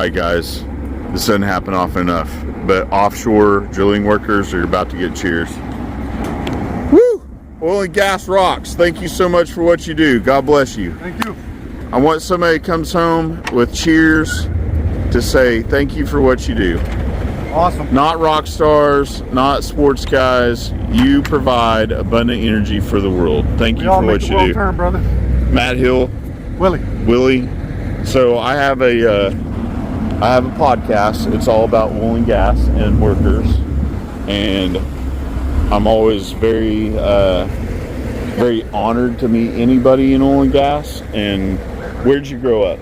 FYI, guys, this doesn't happen often enough. But offshore drilling workers are about to get cheers. Woo! Oil and gas rocks. Thank you so much for what you do. God bless you. Thank you. I want somebody that comes home with cheers to say thank you for what you do. Awesome. Not rock stars, not sports guys. You provide abundant energy for the world. Thank you for what you do. Turn, brother. Matt Hill, Willy. So I have a podcast. It's all about oil and gas and workers, and I'm always very very honored to meet anybody in oil and gas. And where'd you grow up?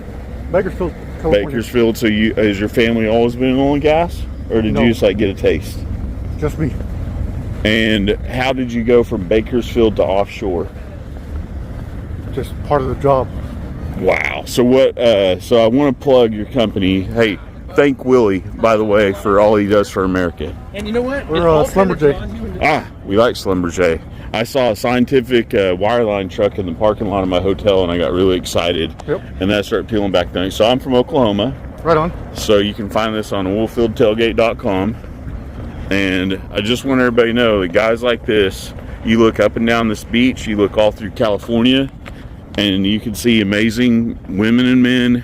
Bakersfield, California. Bakersfield. So has your family always been in oil and gas, or did you just like get a taste? Just me. And how did you go from Bakersfield to offshore? Just part of the job. Wow. So what? So I want to plug your company. Hey, thank Willy, by the way, for all he does for America. And you know what? We're Schlumberger. We like Schlumberger. I saw a scientific wireline truck in the parking lot of my hotel, and I got really excited. Yep. And then I started peeling back down. So I'm from Oklahoma. Right on. So you can find this on oilfieldtailgate.com. And I just want everybody to know that guys like this, you look up and down this beach, you look all through California, and you can see amazing women and men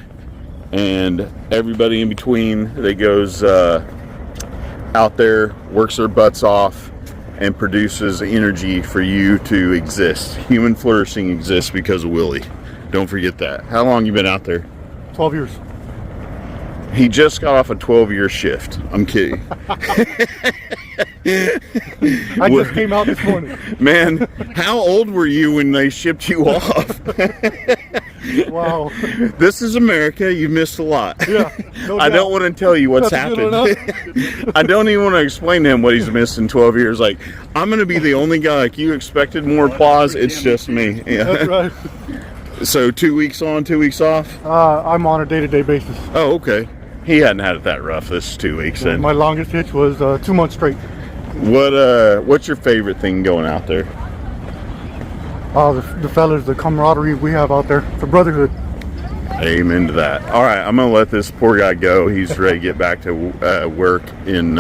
and everybody in between that goes out there, works their butts off, and produces energy for you to exist. Human flourishing exists because of Willy. Don't forget that. How long you been out there? 12 years. He just got off a 12-year shift. I'm kidding. I just came out this morning. Man, how old were you when they shipped you off? Wow. This is America. You missed a lot. Yeah. No I doubt. don't want to tell you what's happened. I don't even want to explain to him what he's missed in 12 years. Like, I'm going to be the only guy. Like, you expected more applause. It's just me. Yeah. That's right. So 2 weeks on, 2 weeks off? I'm on a day-to-day basis. Oh, okay. He hadn't had it that rough this 2 weeks then. My longest hitch was 2 months straight. What's your favorite thing going out there? The fellas, the camaraderie we have out there, the brotherhood. Amen to that. All right, I'm going to let this poor guy go. He's ready to get back to work in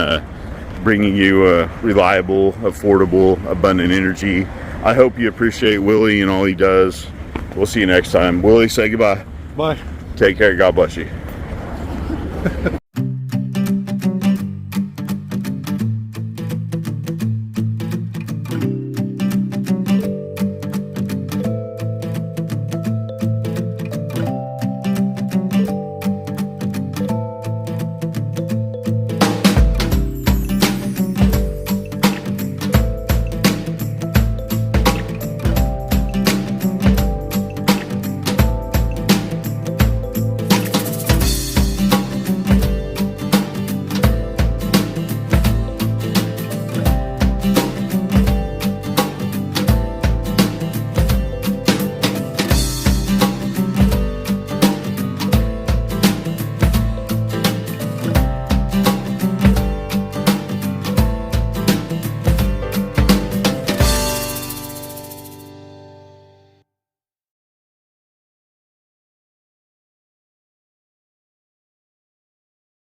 bringing you reliable, affordable, abundant energy. I hope you appreciate Willy and all he does. We'll see you next time. Willy, say goodbye. Bye. Take care. God bless you.